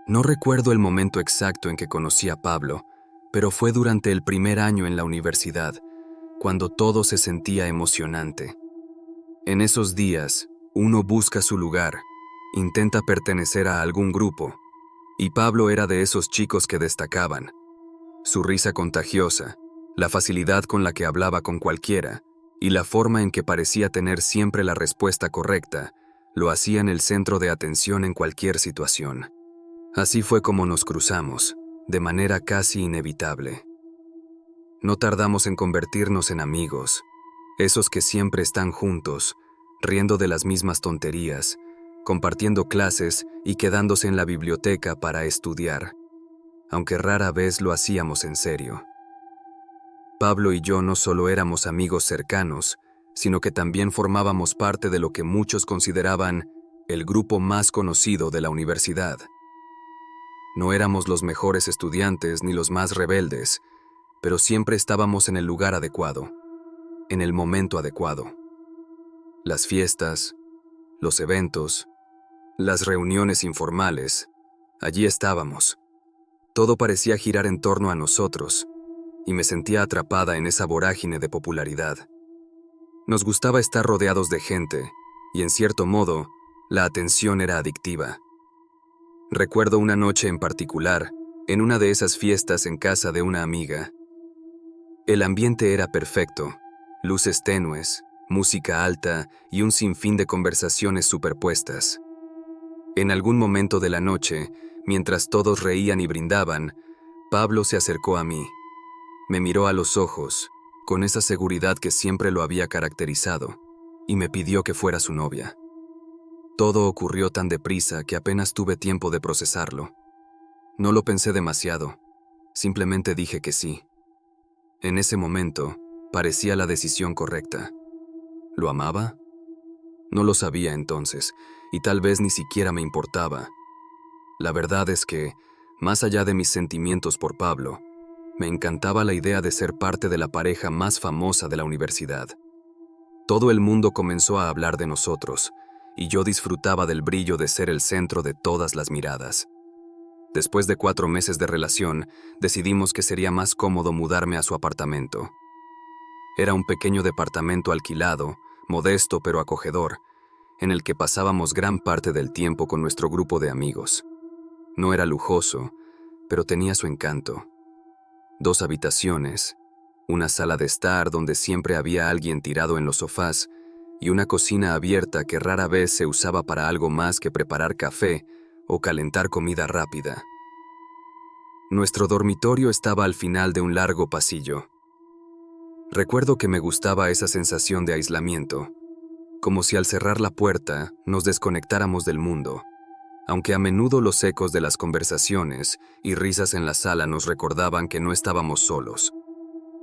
No recuerdo el momento exacto en que conocí a Pablo, pero fue durante el primer año en la universidad, cuando todo se sentía emocionante. En esos días, uno busca su lugar, intenta pertenecer a algún grupo, y Pablo era de esos chicos que destacaban. Su risa contagiosa, la facilidad con la que hablaba con cualquiera, y la forma en que parecía tener siempre la respuesta correcta, lo hacían el centro de atención en cualquier situación. Así fue como nos cruzamos, de manera casi inevitable. No tardamos en convertirnos en amigos, esos que siempre están juntos, riendo de las mismas tonterías, compartiendo clases y quedándose en la biblioteca para estudiar, aunque rara vez lo hacíamos en serio. Pablo y yo no solo éramos amigos cercanos, sino que también formábamos parte de lo que muchos consideraban el grupo más conocido de la universidad. No éramos los mejores estudiantes ni los más rebeldes, pero siempre estábamos en el lugar adecuado, en el momento adecuado. Las fiestas, los eventos, las reuniones informales, allí estábamos. Todo parecía girar en torno a nosotros, y me sentía atrapada en esa vorágine de popularidad. Nos gustaba estar rodeados de gente, y en cierto modo, la atención era adictiva. Recuerdo una noche en particular, en una de esas fiestas en casa de una amiga. El ambiente era perfecto, luces tenues, música alta y un sinfín de conversaciones superpuestas. En algún momento de la noche, mientras todos reían y brindaban, Pablo se acercó a mí. Me miró a los ojos, con esa seguridad que siempre lo había caracterizado, y me pidió que fuera su novia. Todo ocurrió tan deprisa que apenas tuve tiempo de procesarlo. No lo pensé demasiado, simplemente dije que sí. En ese momento, parecía la decisión correcta. ¿Lo amaba? No lo sabía entonces, y tal vez ni siquiera me importaba. La verdad es que, más allá de mis sentimientos por Pablo, me encantaba la idea de ser parte de la pareja más famosa de la universidad. Todo el mundo comenzó a hablar de nosotros, y yo disfrutaba del brillo de ser el centro de todas las miradas. Después de 4 meses de relación, decidimos que sería más cómodo mudarme a su apartamento. Era un pequeño departamento alquilado, modesto pero acogedor, en el que pasábamos gran parte del tiempo con nuestro grupo de amigos. No era lujoso, pero tenía su encanto. 2 habitaciones, una sala de estar donde siempre había alguien tirado en los sofás y una cocina abierta que rara vez se usaba para algo más que preparar café o calentar comida rápida. Nuestro dormitorio estaba al final de un largo pasillo. Recuerdo que me gustaba esa sensación de aislamiento, como si al cerrar la puerta nos desconectáramos del mundo, aunque a menudo los ecos de las conversaciones y risas en la sala nos recordaban que no estábamos solos.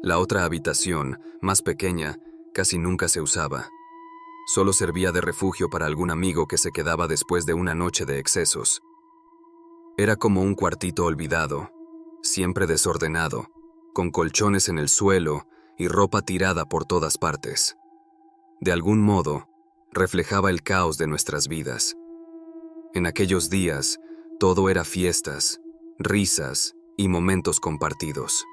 La otra habitación, más pequeña, casi nunca se usaba. Solo servía de refugio para algún amigo que se quedaba después de una noche de excesos. Era como un cuartito olvidado, siempre desordenado, con colchones en el suelo y ropa tirada por todas partes. De algún modo, reflejaba el caos de nuestras vidas. En aquellos días, todo era fiestas, risas y momentos compartidos.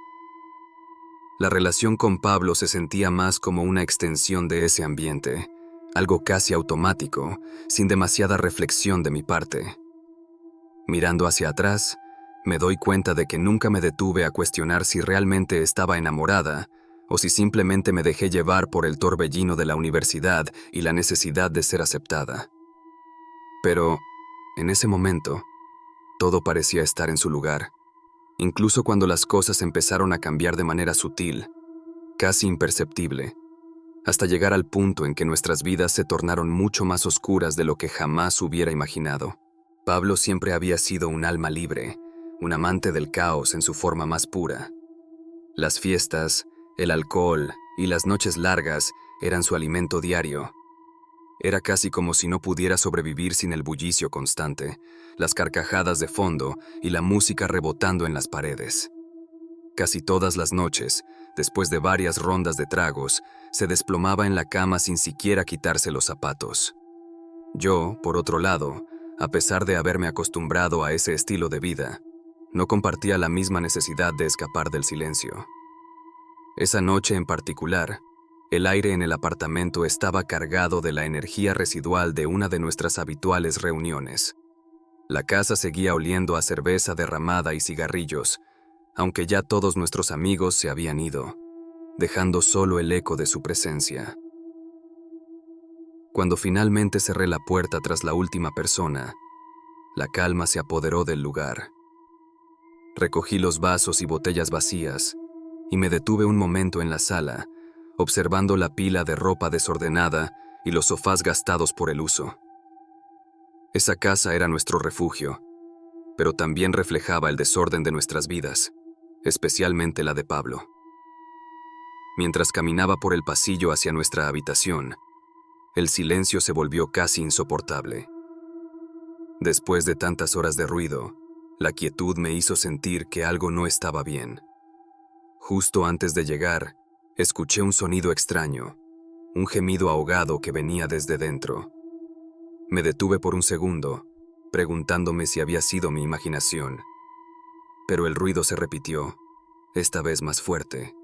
La relación con Pablo se sentía más como una extensión de ese ambiente, algo casi automático, sin demasiada reflexión de mi parte. Mirando hacia atrás, me doy cuenta de que nunca me detuve a cuestionar si realmente estaba enamorada o si simplemente me dejé llevar por el torbellino de la universidad y la necesidad de ser aceptada. Pero, en ese momento, todo parecía estar en su lugar, incluso cuando las cosas empezaron a cambiar de manera sutil, casi imperceptible, hasta llegar al punto en que nuestras vidas se tornaron mucho más oscuras de lo que jamás hubiera imaginado. Pablo siempre había sido un alma libre, un amante del caos en su forma más pura. Las fiestas, el alcohol y las noches largas eran su alimento diario. Era casi como si no pudiera sobrevivir sin el bullicio constante, las carcajadas de fondo y la música rebotando en las paredes. Casi todas las noches, después de varias rondas de tragos, se desplomaba en la cama sin siquiera quitarse los zapatos. Yo, por otro lado, A pesar de haberme acostumbrado a ese estilo de vida, no compartía la misma necesidad de escapar del silencio. Esa noche en particular, el aire en el apartamento estaba cargado de la energía residual de una de nuestras habituales reuniones. La casa seguía oliendo a cerveza derramada y cigarrillos, aunque ya todos nuestros amigos se habían ido, dejando solo el eco de su presencia. Cuando finalmente cerré la puerta tras la última persona, la calma se apoderó del lugar. Recogí los vasos y botellas vacías y me detuve un momento en la sala, observando la pila de ropa desordenada y los sofás gastados por el uso. Esa casa era nuestro refugio, pero también reflejaba el desorden de nuestras vidas, especialmente la de Pablo. Mientras caminaba por el pasillo hacia nuestra habitación, el silencio se volvió casi insoportable. Después de tantas horas de ruido, la quietud me hizo sentir que algo no estaba bien. Justo antes de llegar, escuché un sonido extraño, un gemido ahogado que venía desde dentro. Me detuve por un segundo, preguntándome si había sido mi imaginación. Pero el ruido se repitió, esta vez más fuerte,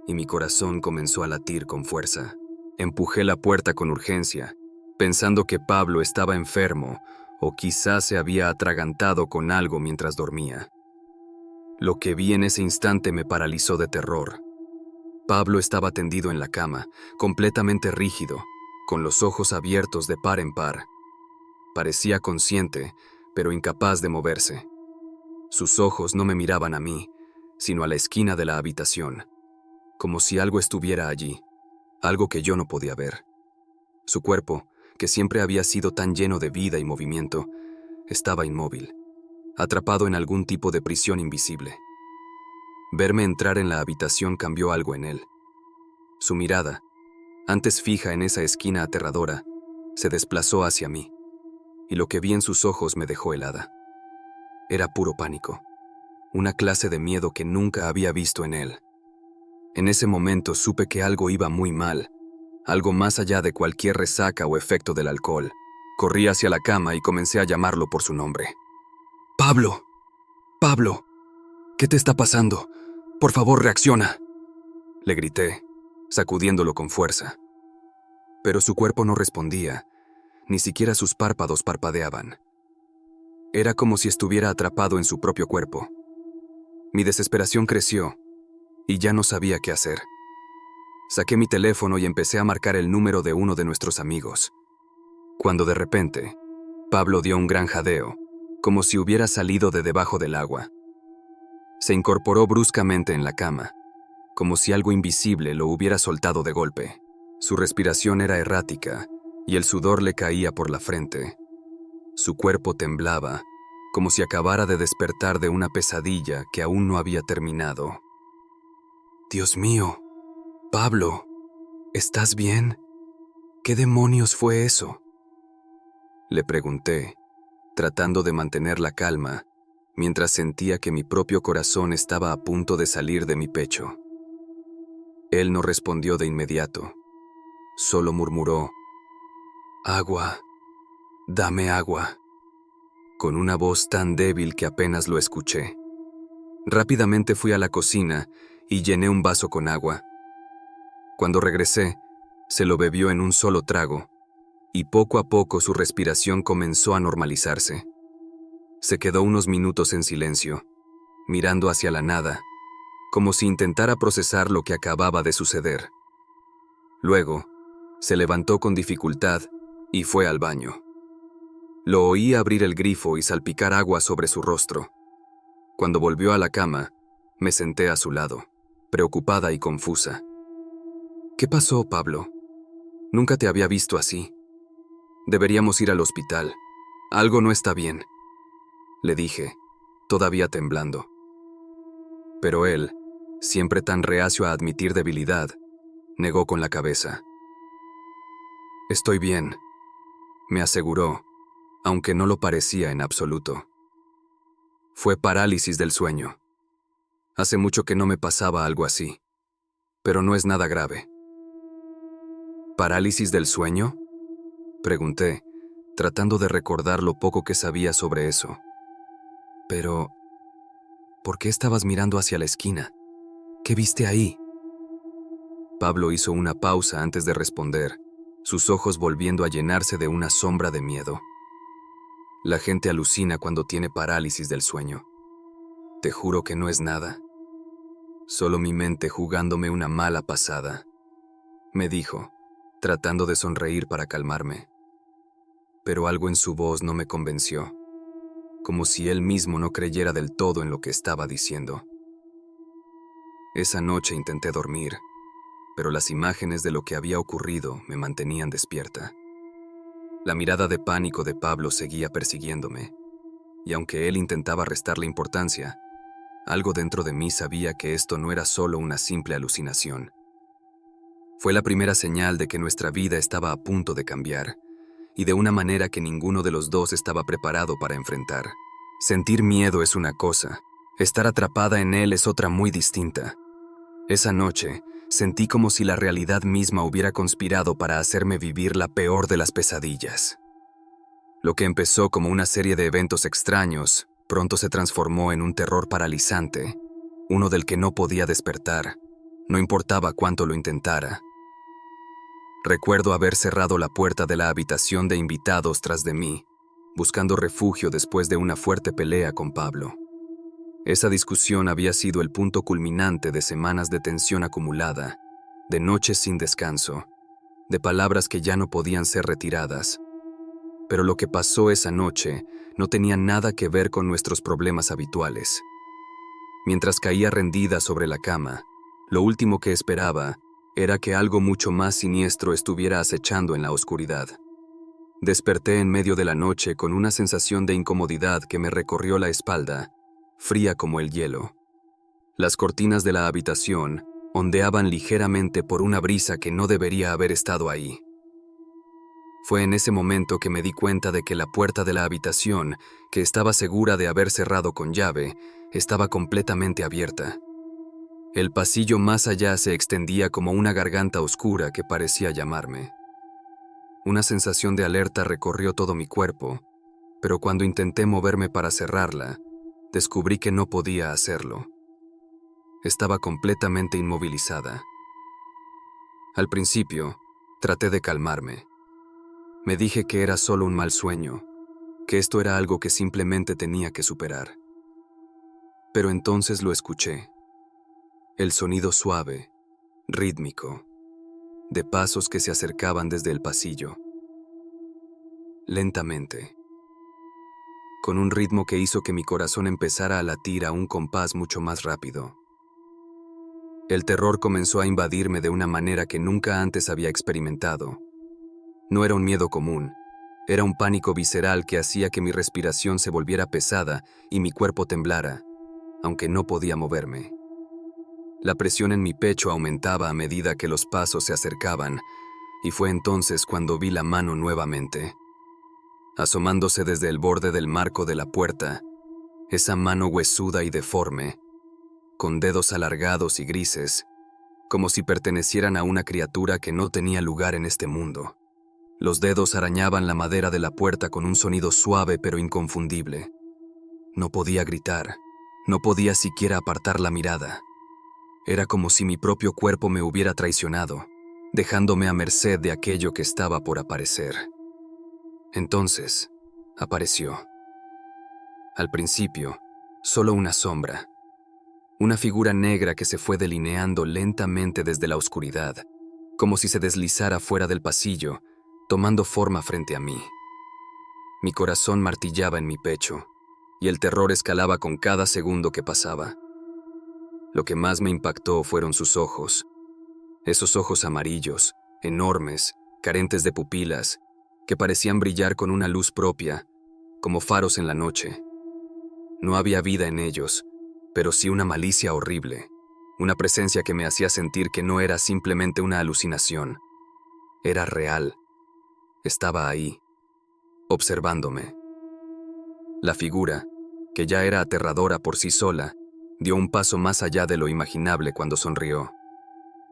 y mi corazón comenzó a latir con fuerza. Empujé la puerta con urgencia, pensando que Pablo estaba enfermo o quizás se había atragantado con algo mientras dormía. Lo que vi en ese instante me paralizó de terror. Pablo estaba tendido en la cama, completamente rígido, con los ojos abiertos de par en par. Parecía consciente, pero incapaz de moverse. Sus ojos no me miraban a mí, sino a la esquina de la habitación, como si algo estuviera allí, algo que yo no podía ver. Su cuerpo, que siempre había sido tan lleno de vida y movimiento, estaba inmóvil, atrapado en algún tipo de prisión invisible. Verme entrar en la habitación cambió algo en él. Su mirada, antes fija en esa esquina aterradora, se desplazó hacia mí, y lo que vi en sus ojos me dejó helada. Era puro pánico, una clase de miedo que nunca había visto en él. En ese momento supe que algo iba muy mal, algo más allá de cualquier resaca o efecto del alcohol. Corrí hacia la cama y comencé a llamarlo por su nombre. ¡Pablo! ¡Pablo! ¿Qué te está pasando? Por favor, reacciona. Le grité, sacudiéndolo con fuerza. Pero su cuerpo no respondía, ni siquiera sus párpados parpadeaban. Era como si estuviera atrapado en su propio cuerpo. Mi desesperación creció, y ya no sabía qué hacer. Saqué mi teléfono y empecé a marcar el número de uno de nuestros amigos, cuando de repente, Pablo dio un gran jadeo, como si hubiera salido de debajo del agua. Se incorporó bruscamente en la cama, como si algo invisible lo hubiera soltado de golpe. Su respiración era errática y el sudor le caía por la frente. Su cuerpo temblaba, como si acabara de despertar de una pesadilla que aún no había terminado. «Dios mío, Pablo, ¿estás bien? ¿Qué demonios fue eso?», le pregunté, tratando de mantener la calma, mientras sentía que mi propio corazón estaba a punto de salir de mi pecho. Él no respondió de inmediato, solo murmuró, «Agua, dame agua», con una voz tan débil que apenas lo escuché. Rápidamente fui a la cocina y llené un vaso con agua. Cuando regresé, se lo bebió en un solo trago, y poco a poco su respiración comenzó a normalizarse. Se quedó unos minutos en silencio, mirando hacia la nada, como si intentara procesar lo que acababa de suceder. Luego, se levantó con dificultad y fue al baño. Lo oí abrir el grifo y salpicar agua sobre su rostro. Cuando volvió a la cama, me senté a su lado, preocupada y confusa. «¿Qué pasó, Pablo? Nunca te había visto así. Deberíamos ir al hospital. Algo no está bien», le dije, todavía temblando. Pero él, siempre tan reacio a admitir debilidad, negó con la cabeza. «Estoy bien», me aseguró, aunque no lo parecía en absoluto. Fue parálisis del sueño. Hace mucho que no me pasaba algo así, pero no es nada grave. «¿Parálisis del sueño?», pregunté, tratando de recordar lo poco que sabía sobre eso. Pero, ¿por qué estabas mirando hacia la esquina? ¿Qué viste ahí? Pablo hizo una pausa antes de responder, sus ojos volviendo a llenarse de una sombra de miedo. La gente alucina cuando tiene parálisis del sueño. Te juro que no es nada. Solo mi mente jugándome una mala pasada, me dijo, tratando de sonreír para calmarme. Pero algo en su voz no me convenció, como si él mismo no creyera del todo en lo que estaba diciendo. Esa noche intenté dormir, pero las imágenes de lo que había ocurrido me mantenían despierta. La mirada de pánico de Pablo seguía persiguiéndome, y aunque él intentaba restarle importancia, algo dentro de mí sabía que esto no era solo una simple alucinación. Fue la primera señal de que nuestra vida estaba a punto de cambiar, y de una manera que ninguno de los dos estaba preparado para enfrentar. Sentir miedo es una cosa, estar atrapada en él es otra muy distinta. Esa noche, sentí como si la realidad misma hubiera conspirado para hacerme vivir la peor de las pesadillas. Lo que empezó como una serie de eventos extraños, pronto se transformó en un terror paralizante, uno del que no podía despertar, no importaba cuánto lo intentara. Recuerdo haber cerrado la puerta de la habitación de invitados tras de mí, buscando refugio después de una fuerte pelea con Pablo. Esa discusión había sido el punto culminante de semanas de tensión acumulada, de noches sin descanso, de palabras que ya no podían ser retiradas. Pero lo que pasó esa noche no tenía nada que ver con nuestros problemas habituales. Mientras caía rendida sobre la cama, lo último que esperaba era que algo mucho más siniestro estuviera acechando en la oscuridad. Desperté en medio de la noche con una sensación de incomodidad que me recorrió la espalda, fría como el hielo. Las cortinas de la habitación ondeaban ligeramente por una brisa que no debería haber estado ahí. Fue en ese momento que me di cuenta de que la puerta de la habitación, que estaba segura de haber cerrado con llave, estaba completamente abierta. El pasillo más allá se extendía como una garganta oscura que parecía llamarme. Una sensación de alerta recorrió todo mi cuerpo, pero cuando intenté moverme para cerrarla, descubrí que no podía hacerlo. Estaba completamente inmovilizada. Al principio, traté de calmarme. Me dije que era solo un mal sueño, que esto era algo que simplemente tenía que superar. Pero entonces lo escuché. El sonido suave, rítmico, de pasos que se acercaban desde el pasillo. Lentamente, con un ritmo que hizo que mi corazón empezara a latir a un compás mucho más rápido. El terror comenzó a invadirme de una manera que nunca antes había experimentado. No era un miedo común, era un pánico visceral que hacía que mi respiración se volviera pesada y mi cuerpo temblara, aunque no podía moverme. La presión en mi pecho aumentaba a medida que los pasos se acercaban, y fue entonces cuando vi la mano nuevamente. Asomándose desde el borde del marco de la puerta, esa mano huesuda y deforme, con dedos alargados y grises, como si pertenecieran a una criatura que no tenía lugar en este mundo. Los dedos arañaban la madera de la puerta con un sonido suave pero inconfundible. No podía gritar, no podía siquiera apartar la mirada. Era como si mi propio cuerpo me hubiera traicionado, dejándome a merced de aquello que estaba por aparecer. Entonces, apareció. Al principio, solo una sombra. Una figura negra que se fue delineando lentamente desde la oscuridad, como si se deslizara fuera del pasillo, tomando forma frente a mí. Mi corazón martillaba en mi pecho, y el terror escalaba con cada segundo que pasaba. Lo que más me impactó fueron sus ojos. Esos ojos amarillos, enormes, carentes de pupilas, que parecían brillar con una luz propia, como faros en la noche. No había vida en ellos, pero sí una malicia horrible, una presencia que me hacía sentir que no era simplemente una alucinación. Era real. Estaba ahí, observándome. La figura, que ya era aterradora por sí sola, dio un paso más allá de lo imaginable cuando sonrió.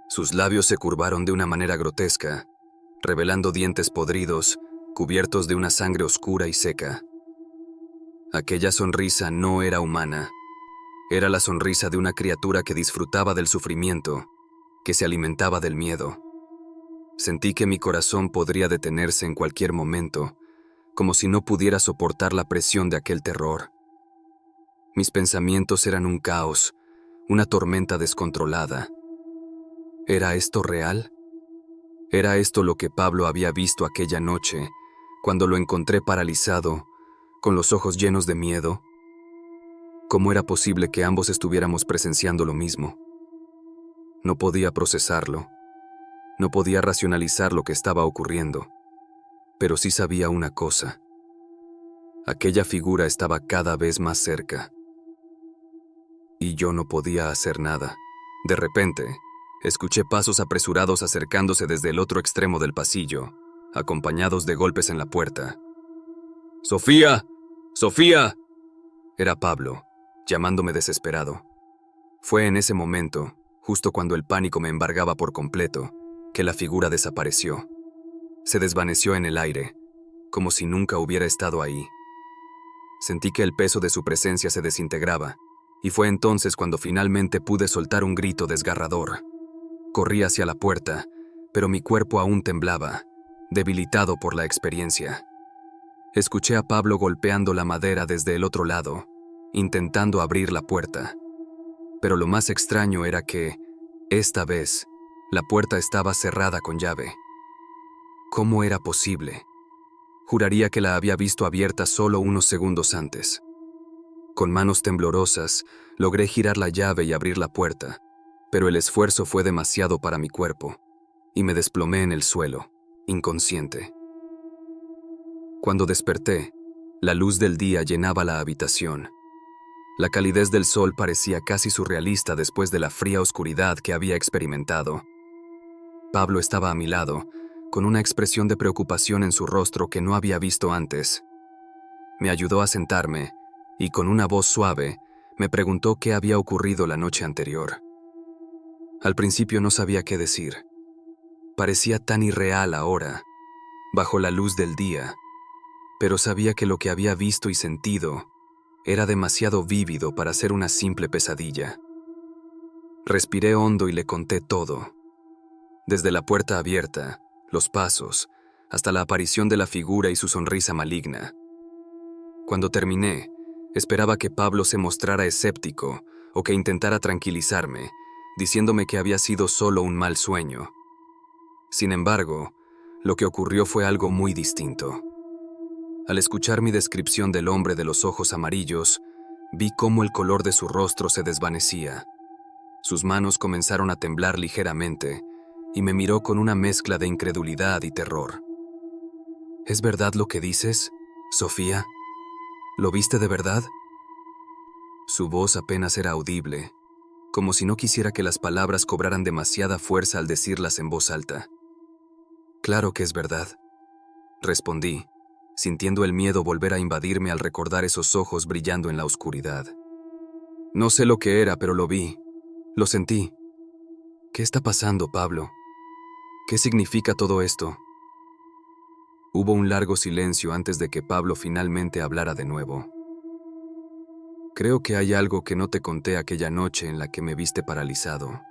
Sus labios se curvaron de una manera grotesca, revelando dientes podridos, cubiertos de una sangre oscura y seca. Aquella sonrisa no era humana. Era la sonrisa de una criatura que disfrutaba del sufrimiento, que se alimentaba del miedo. Sentí que mi corazón podría detenerse en cualquier momento, como si no pudiera soportar la presión de aquel terror. Mis pensamientos eran un caos, una tormenta descontrolada. ¿Era esto real? ¿Era esto lo que Pablo había visto aquella noche, cuando lo encontré paralizado, con los ojos llenos de miedo? ¿Cómo era posible que ambos estuviéramos presenciando lo mismo? No podía procesarlo. No podía racionalizar lo que estaba ocurriendo. Pero sí sabía una cosa. Aquella figura estaba cada vez más cerca. Y yo no podía hacer nada. De repente, escuché pasos apresurados acercándose desde el otro extremo del pasillo, acompañados de golpes en la puerta. ¡Sofía! ¡Sofía! Era Pablo, llamándome desesperado. Fue en ese momento, justo cuando el pánico me embargaba por completo, que la figura desapareció. Se desvaneció en el aire, como si nunca hubiera estado ahí. Sentí que el peso de su presencia se desintegraba, y fue entonces cuando finalmente pude soltar un grito desgarrador. Corrí hacia la puerta, pero mi cuerpo aún temblaba, debilitado por la experiencia. Escuché a Pablo golpeando la madera desde el otro lado, intentando abrir la puerta. Pero lo más extraño era que, esta vez, la puerta estaba cerrada con llave. ¿Cómo era posible? Juraría que la había visto abierta solo unos segundos antes. Con manos temblorosas, logré girar la llave y abrir la puerta, pero el esfuerzo fue demasiado para mi cuerpo, y me desplomé en el suelo, inconsciente. Cuando desperté, la luz del día llenaba la habitación. La calidez del sol parecía casi surrealista después de la fría oscuridad que había experimentado. Pablo estaba a mi lado, con una expresión de preocupación en su rostro que no había visto antes. Me ayudó a sentarme, y con una voz suave, me preguntó qué había ocurrido la noche anterior. Al principio no sabía qué decir. Parecía tan irreal ahora, bajo la luz del día, pero sabía que lo que había visto y sentido era demasiado vívido para ser una simple pesadilla. Respiré hondo y le conté todo. Desde la puerta abierta, los pasos, hasta la aparición de la figura y su sonrisa maligna. Cuando terminé, esperaba que Pablo se mostrara escéptico o que intentara tranquilizarme, diciéndome que había sido solo un mal sueño. Sin embargo, lo que ocurrió fue algo muy distinto. Al escuchar mi descripción del hombre de los ojos amarillos, vi cómo el color de su rostro se desvanecía. Sus manos comenzaron a temblar ligeramente, y me miró con una mezcla de incredulidad y terror. ¿Es verdad lo que dices, Sofía? ¿Lo viste de verdad? Su voz apenas era audible, como si no quisiera que las palabras cobraran demasiada fuerza al decirlas en voz alta. Claro que es verdad, respondí, sintiendo el miedo volver a invadirme al recordar esos ojos brillando en la oscuridad. No sé lo que era, pero lo vi, lo sentí. ¿Qué está pasando, Pablo? ¿Qué significa todo esto? Hubo un largo silencio antes de que Pablo finalmente hablara de nuevo. Creo que hay algo que no te conté aquella noche en la que me viste paralizado,